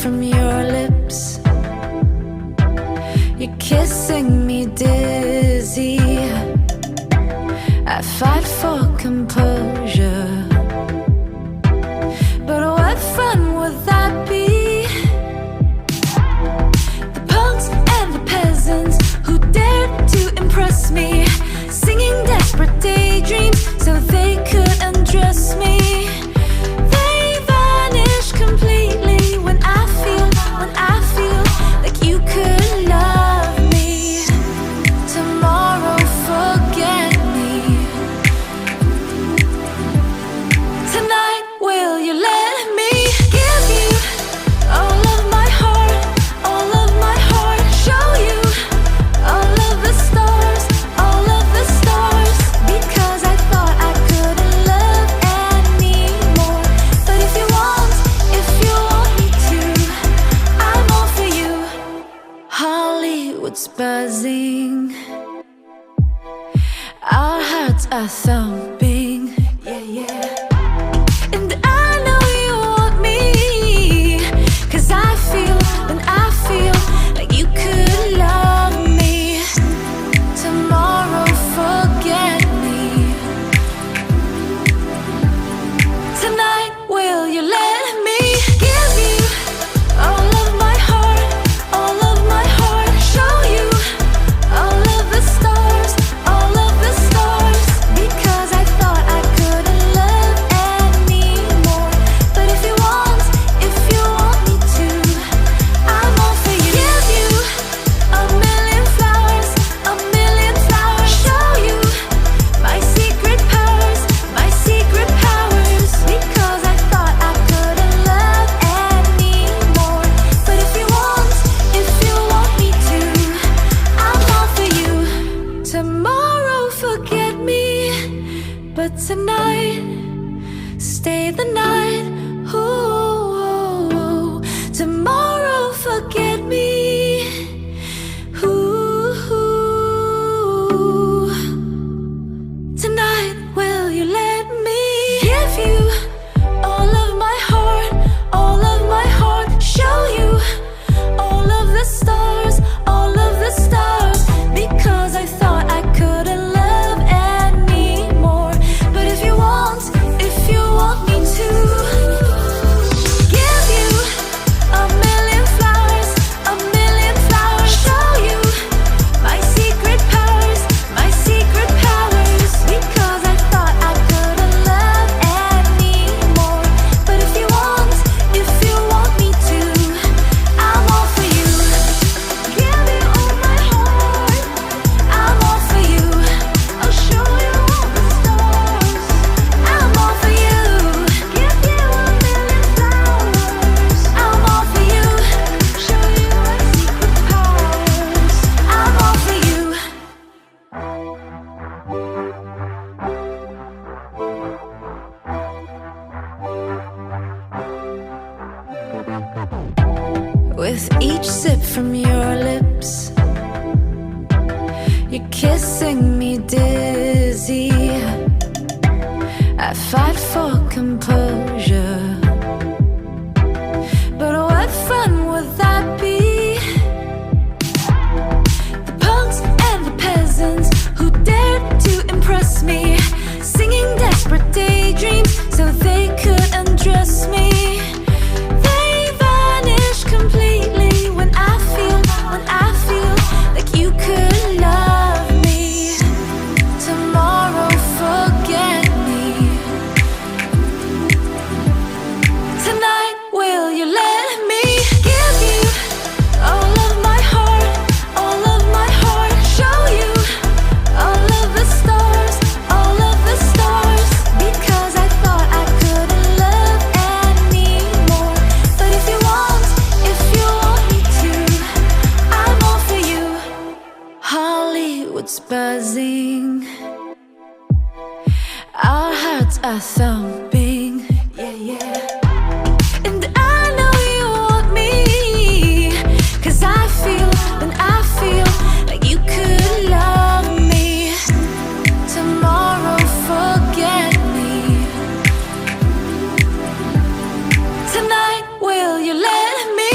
from your lips. You're kissing me dizzy. I fight for composure, but what fun would that be? The punks and the peasants who dared to impress me, singing desperate daydreams so they could undress me. They vanish completely when I feel like you could love me. Tomorrow, forget me. Tonight, will you let me give you all of my heart, all of my heart? Show you all of the stars, all of the stars. Because I thought I couldn't love anymore. But if you want me to, I'm all for you. Hollywood's buzzing, our hearts are thumping, yeah, yeah. And I know you want me, 'cause I feel like you could love me. Tomorrow, forget me. Tonight, will you let me give you all of my heart, all of my heart? Show you all of the stars, all of the stars. Because I thought I couldn't love anymore. But if you want me to, I'm all for you. Give you a million flowers, a million flowers. Show you my secret powers, my secret powers. Because I thought I couldn't love anymore. But if you want me to, I'm all for you. Tomorrow, forget me, but tonight, stay the night. Ooh, tomorrow, forget me. Ooh, tonight, will you let me give you all of my heart, all of my heart? Show you all of the stars, all of the stars. Because I thought I couldn't love anymore. But if you want me to, give you a million flowers, a million flowers. Show you my secret powers, my secret powers. Because I thought I couldn't love anymore. But if you want me to, I'm all for you. Give you all my heart, I'm all for you. I'll show you all the stars, I'm all for you. Give you a million flowers, I'm all for you. Show you my secret powers, I'm all for you. With each sip from your lips, you're kissing me dizzy. I fight for composure, but what fun would that be? The punks and the peasants who dared to impress me, singing desperate daydreams so they could undress me. They vanish completely when I feel like you could love me. Tomorrow, forget me. Tonight, will you let me give you all of my heart, all of my heart? Show you all of the stars, all of the stars. Because I thought I couldn't love anymore. But if you want me to, I'm all for you. Hollywood's buzzing, our hearts are thumping, yeah, yeah. And I know you want me, 'cause I feel like you could love me. Tomorrow, forget me. Tonight, will you let me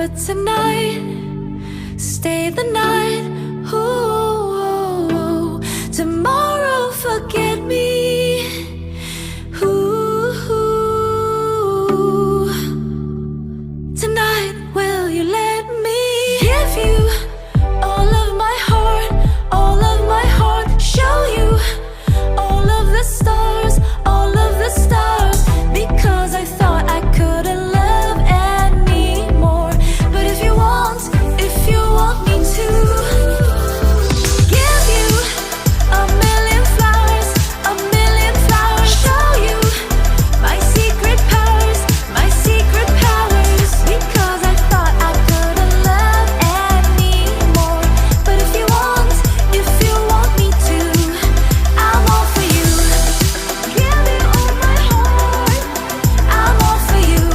but tonight, stay the night. Ooh, tomorrow forget me. Ooh, tonight will you let me give you all of my heart, all of my heart, show you all of the stars, all of the stars, because I thought I couldn't love anymore. But if you want me to give you a million flowers, show you my secret powers, because I thought I couldn't love anymore. But if you want me to, I'm all for you. Give you all my heart, I'm all for you.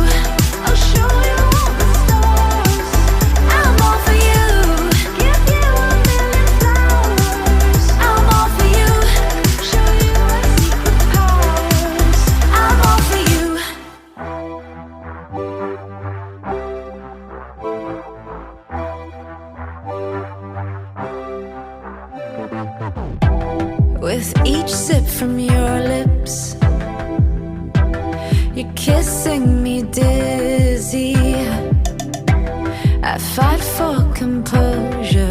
I'll show you all the stars, I'm all for you. Give you a million flowers, I'm all for you. Show you my secret powers, I'm all for you. With each sip from your lips, you're kissing me dizzy. I fight for composure.